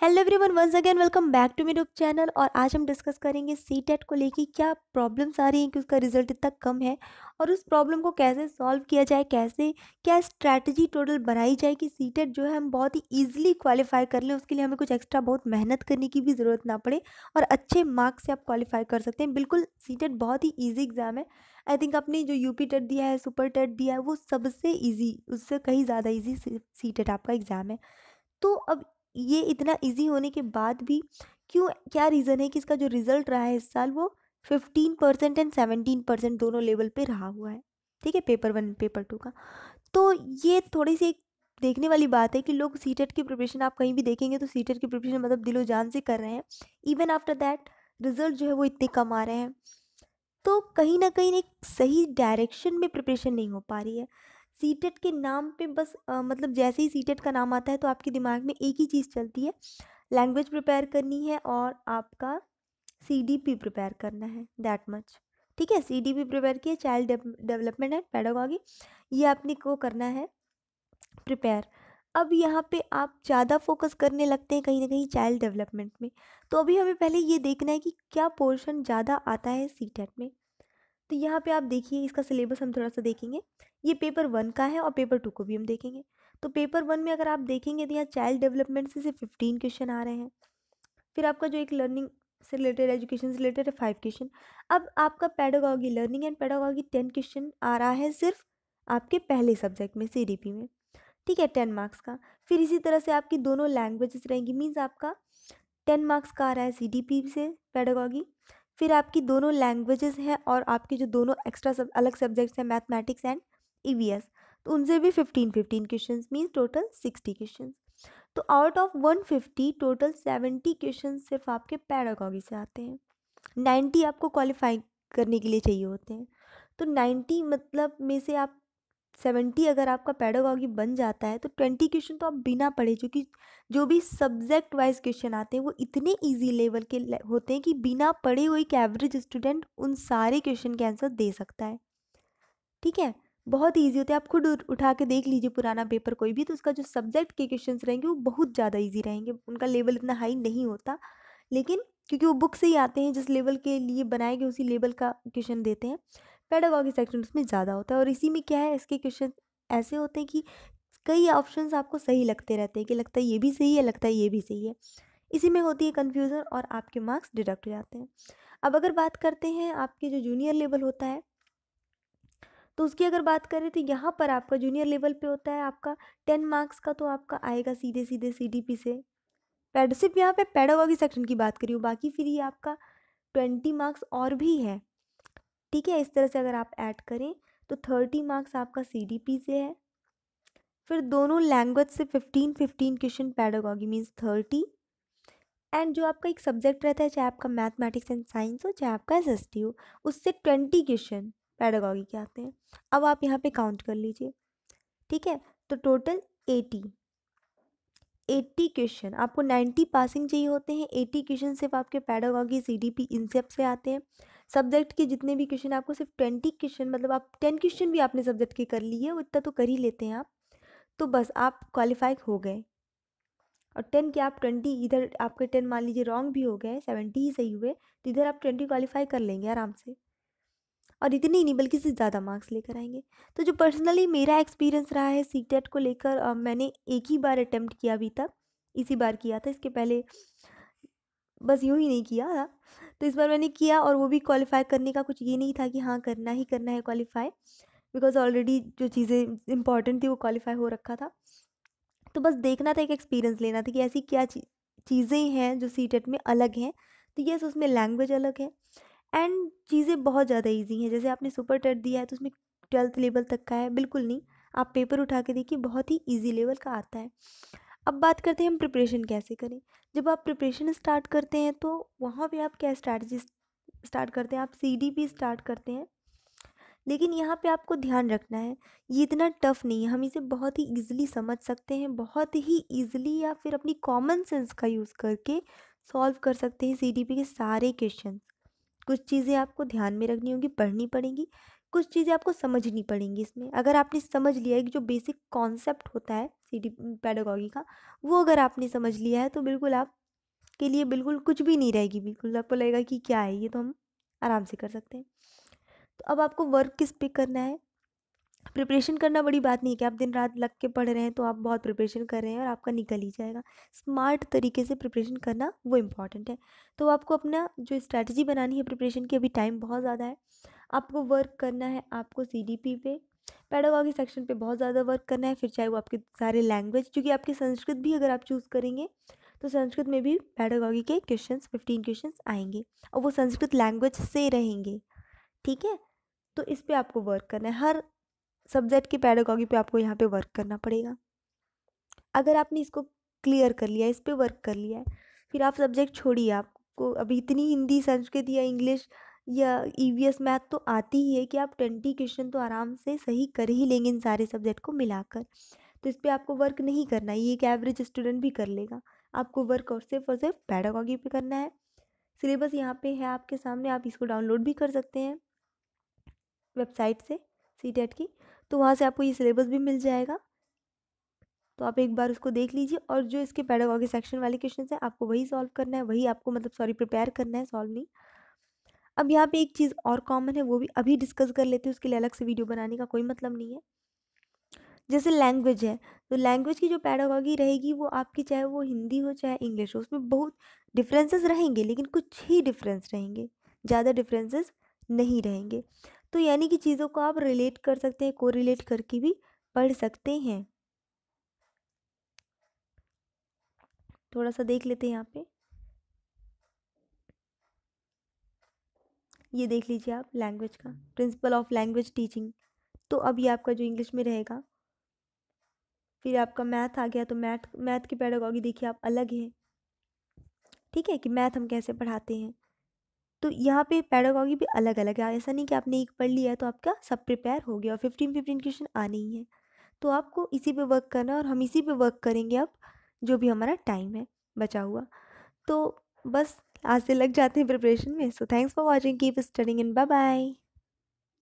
Hello everyone, once again welcome back to मेरे channel. और आज हम डिस्कस करेंगे सीटेट को लेके क्या प्रॉब्लम्स आ रही हैं कि उसका रिजल्ट इतना कम है और उस प्रॉब्लम को कैसे सॉल्व किया जाए, कैसे क्या स्ट्रैटेजी टोटल बनाई जाए कि सीटेट जो है हम बहुत ही ईजिली क्वालिफाई कर लें। उसके लिए हमें कुछ एक्स्ट्रा बहुत मेहनत करने की भी ज़रूरत ना पड़े और अच्छे मार्क्स से आप क्वालिफाई कर सकते हैं। बिल्कुल सीटेट बहुत ही ईजी एग्ज़ाम है। आई थिंक आपने जो यूपी टेट दिया है, सुपर टेट दिया है, वो सबसे ईजी, उससे कहीं ज़्यादा ईजी सीटेट आपका एग्ज़ाम है। तो अब ये इतना इजी होने के बाद भी क्यों, क्या रीज़न है कि इसका जो रिज़ल्ट रहा है इस साल वो 15% एंड 17% दोनों लेवल पे रहा हुआ है। ठीक है, पेपर 1 पेपर 2 का। तो ये थोड़ी सी एक देखने वाली बात है कि लोग सीटेट की प्रिपरेशन, आप कहीं भी देखेंगे तो सीटेट की प्रिपरेशन मतलब दिलो जान से कर रहे हैं। इवन आफ्टर दैट रिजल्ट जो है वो इतने कम आ रहे हैं। तो कहीं न कहीं एक सही डायरेक्शन में प्रिपरेशन नहीं हो पा रही है। सीटेट के नाम पे बस मतलब जैसे ही सीटेट का नाम आता है तो आपके दिमाग में एक ही चीज़ चलती है, लैंग्वेज प्रिपेयर करनी है और आपका सीडीपी प्रिपेयर करना है, दैट मच। ठीक है, सीडीपी प्रिपेयर किया, चाइल्ड डेवलपमेंट एंड पेडागॉजी, ये आपने को करना है प्रिपेयर। अब यहाँ पे आप ज़्यादा फोकस करने लगते हैं कहीं ना कहीं चाइल्ड डेवलपमेंट में। तो अभी हमें पहले ये देखना है कि क्या पोर्शन ज़्यादा आता है सीटेट में। तो यहाँ पे आप देखिए, इसका सिलेबस हम थोड़ा सा देखेंगे। ये पेपर 1 का है और पेपर 2 को भी हम देखेंगे। तो पेपर 1 में अगर आप देखेंगे तो यहाँ चाइल्ड डेवलपमेंट से सिर्फ 15 क्वेश्चन आ रहे हैं। फिर आपका जो एक लर्निंग से रिलेटेड, एजुकेशन से रिलेटेड है, 5 क्वेश्चन। अब आपका pedagogy, learning and pedagogy 10 question आ रहा है सिर्फ आपके पहले सब्जेक्ट में, सीडीपी में। ठीक है, 10 मार्क्स का। फिर इसी तरह से आपकी दोनों लैंग्वेजेस रहेंगी, मीन्स आपका 10 मार्क्स का आ रहा है सीडीपी से पेडागॉगी। फिर आपकी दोनों लैंग्वेजेस हैं और आपके जो दोनों एक्स्ट्रा सब अलग सब्जेक्ट्स हैं, मैथमेटिक्स एंड ईवीएस, तो उनसे भी 15 क्वेश्चंस, मीन्स टोटल 60 क्वेश्चंस। तो आउट ऑफ 150 टोटल 70 क्वेश्चन सिर्फ आपके पेडागॉगी से आते हैं। 90 आपको क्वालिफाई करने के लिए चाहिए होते हैं। तो 90 मतलब में से आप 70 अगर आपका पेडागॉगी बन जाता है तो 20 क्वेश्चन तो आप बिना पढ़े, क्योंकि जो भी सब्जेक्ट वाइज क्वेश्चन आते हैं वो इतने इजी लेवल के होते हैं कि बिना पढ़े हुए एक एवरेज स्टूडेंट उन सारे क्वेश्चन के आंसर दे सकता है। ठीक है, बहुत ईजी होते हैं। आप खुद उठा के देख लीजिए पुराना पेपर कोई भी, तो उसका जो सब्जेक्ट के क्वेश्चन रहेंगे वो बहुत ज़्यादा ईजी रहेंगे, उनका लेवल इतना हाई नहीं होता। लेकिन क्योंकि वो बुक से ही आते हैं, जिस लेवल के लिए बनाए गए उसी लेवल का क्वेश्चन देते हैं। पेडागॉजी सेक्शन उसमें ज़्यादा होता है और इसी में क्या है, इसके क्वेश्चन ऐसे होते हैं कि कई ऑप्शंस आपको सही लगते रहते हैं कि लगता है ये भी सही है, लगता है ये भी सही है। इसी में होती है कन्फ्यूज़न और आपके मार्क्स डिडक्ट हो जाते हैं। अब अगर बात करते हैं आपके जो जूनियर लेवल होता है, तो उसकी अगर बात करें तो यहाँ पर आपका जूनियर लेवल पे होता है आपका 10 मार्क्स का, तो आपका आएगा सीधे सीधे सीडीपी से। सिर्फ यहाँ पे पेडागॉजी सेक्शन की बात करी हूँ, बाकी फिर ये आपका 20 मार्क्स और भी है। ठीक है, इस तरह से अगर आप ऐड करें तो 30 मार्क्स आपका सीडीपी से है। फिर दोनों लैंग्वेज से 15 क्वेश्चन पेडागॉगी, मीन्स 30। एंड जो आपका एक सब्जेक्ट रहता है, चाहे आपका मैथमेटिक्स एंड साइंस हो, चाहे आपका एसएसटी हो, उससे 20 क्वेश्चन पेडागॉगी के आते हैं। अब आप यहाँ पे काउंट कर लीजिए। ठीक है, तो टोटल 80 क्वेश्चन, आपको 90 पासिंग चाहिए होते हैं, 80 क्वेश्चन सिर्फ आपके पेडागॉगी, सीडीपी, इन सब से आते हैं। सब्जेक्ट के जितने भी क्वेश्चन, आपको सिर्फ 20 क्वेश्चन, मतलब आप 10 क्वेश्चन भी आपने सब्जेक्ट के कर लिए, उतना तो कर ही लेते हैं आप, तो बस आप क्वालिफाई हो गए। और 10 के आप 20, इधर आपके 10 मान लीजिए रॉन्ग भी हो गए, 70 ही सही हुए, तो इधर आप 20 क्वालिफाई कर लेंगे आराम से, और इतनी ही नहीं बल्कि इससे ज़्यादा मार्क्स लेकर आएंगे। तो जो पर्सनली मेरा एक्सपीरियंस रहा है सीटेट को लेकर, मैंने एक ही बार अटेम्प्ट किया अभी तक, इसी बार किया था, इसके पहले बस यूँ ही नहीं किया था। तो इस बार मैंने किया और वो भी क्वालिफाई करने का कुछ ये नहीं था कि हाँ करना ही करना है क्वालिफाई, बिकॉज ऑलरेडी जो चीज़ें इंपॉर्टेंट थी वो क्वालिफाई हो रखा था। तो बस देखना था, एक एक्सपीरियंस लेना था कि ऐसी क्या चीज़ें हैं जो सीटेट में अलग हैं। तो यस, उसमें लैंग्वेज अलग है एंड चीज़ें बहुत ज़्यादा इजी हैं। जैसे आपने सुपर टेट दिया है तो उसमें 12th लेवल तक का है, बिल्कुल नहीं। आप पेपर उठा के देखिए, बहुत ही इजी लेवल का आता है। अब बात करते हैं हम प्रिपरेशन कैसे करें। जब आप प्रिपरेशन स्टार्ट करते हैं तो वहाँ पे आप क्या स्ट्रैटेजी स्टार्ट करते हैं, आप सीडीपी स्टार्ट करते हैं। लेकिन यहाँ पे आपको ध्यान रखना है, ये इतना टफ नहीं है, हम इसे बहुत ही ईजिली समझ सकते हैं, बहुत ही ईजिली, या फिर अपनी कॉमन सेंस का यूज़ करके सॉल्व कर सकते हैं सीडीपी के सारे क्वेश्चन। कुछ चीज़ें आपको ध्यान में रखनी होंगी, पढ़नी पड़ेंगी, कुछ चीज़ें आपको समझनी पड़ेंगी इसमें। अगर आपने समझ लिया एक जो बेसिक कॉन्सेप्ट होता है सीडी पेडागॉजी का, वो अगर आपने समझ लिया है तो बिल्कुल आपके लिए बिल्कुल कुछ भी नहीं रहेगी, बिल्कुल आपको लगेगा कि क्या है ये, तो हम आराम से कर सकते हैं। तो अब आपको वर्क किस पे करना है। प्रिपरेशन करना बड़ी बात नहीं है कि आप दिन रात लग के पढ़ रहे हैं तो आप बहुत प्रिपरेशन कर रहे हैं और आपका निकल ही जाएगा। स्मार्ट तरीके से प्रिपरेशन करना वो इम्पॉर्टेंट है। तो आपको अपना जो स्ट्रैटेजी बनानी है प्रिपरेशन की, अभी टाइम बहुत ज़्यादा है, आपको वर्क करना है, आपको सीडीपी पे पेडागॉजी सेक्शन पे बहुत ज़्यादा वर्क करना है। फिर चाहे वो आपके सारे लैंग्वेज, क्योंकि आपके संस्कृत भी अगर आप चूज़ करेंगे तो संस्कृत में भी पेडागॉजी के क्वेश्चंस 15 क्वेश्चंस आएंगे और वो संस्कृत लैंग्वेज से रहेंगे। ठीक है, तो इस पे आपको वर्क करना है। हर सब्जेक्ट की पेडागॉजी पे आपको यहाँ पे वर्क करना पड़ेगा। अगर आपने इसको क्लियर कर लिया, इस पे वर्क कर लिया है, फिर आप सब्जेक्ट छोड़िए। आपको अभी इतनी हिंदी, संस्कृत या इंग्लिश या ईवीएस मैथ तो आती ही है कि आप 20 क्वेश्चन तो आराम से सही कर ही लेंगे इन सारे सब्जेक्ट को मिलाकर। तो इस पे आपको वर्क नहीं करना है, ये एक एवरेज स्टूडेंट भी कर लेगा। आपको वर्क और सिर्फ पेडागॉजी पे करना है। सिलेबस यहाँ पे है आपके सामने, आप इसको डाउनलोड भी कर सकते हैं वेबसाइट से सीटेट की, तो वहाँ से आपको ये सिलेबस भी मिल जाएगा। तो आप एक बार उसको देख लीजिए और जो इसके पेडागॉजी सेक्शन वाले क्वेश्चन हैं आपको वही सॉल्व करना है, वही आपको मतलब सॉरी प्रिपेयर करना है, सॉल्व नहीं। अब यहाँ पे एक चीज़ और कॉमन है, वो भी अभी डिस्कस कर लेते हैं, उसके लिए अलग से वीडियो बनाने का कोई मतलब नहीं है। जैसे लैंग्वेज है, तो लैंग्वेज की जो पेडागॉजी रहेगी वो आपकी, चाहे वो हिंदी हो चाहे इंग्लिश हो, उसमें बहुत डिफरेंसेस रहेंगे, लेकिन कुछ ही डिफरेंस रहेंगे, ज़्यादा डिफरेंसेस नहीं रहेंगे। तो यानी कि चीज़ों को आप रिलेट कर सकते हैं, को रिलेट करके भी पढ़ सकते हैं। थोड़ा सा देख लेते हैं यहाँ पे, ये देख लीजिए आप लैंग्वेज का प्रिंसिपल ऑफ लैंग्वेज टीचिंग। तो अब ये आपका जो इंग्लिश में रहेगा। फिर आपका मैथ आ गया, तो मैथ की पेडागॉजी देखिए आप अलग है। ठीक है, कि मैथ हम कैसे पढ़ाते हैं, तो यहाँ पे पेडागॉजी भी अलग अलग है। ऐसा नहीं कि आपने एक पढ़ लिया है तो आपका सब प्रिपेयर हो गया और 15 क्वेश्चन आने ही है। तो आपको इसी पे वर्क करना है और हम इसी पे वर्क करेंगे अब, जो भी हमारा टाइम है बचा हुआ। तो बस आज से लग जाते हैं प्रिपरेशन में। So thanks for watching, keep studying and bye bye.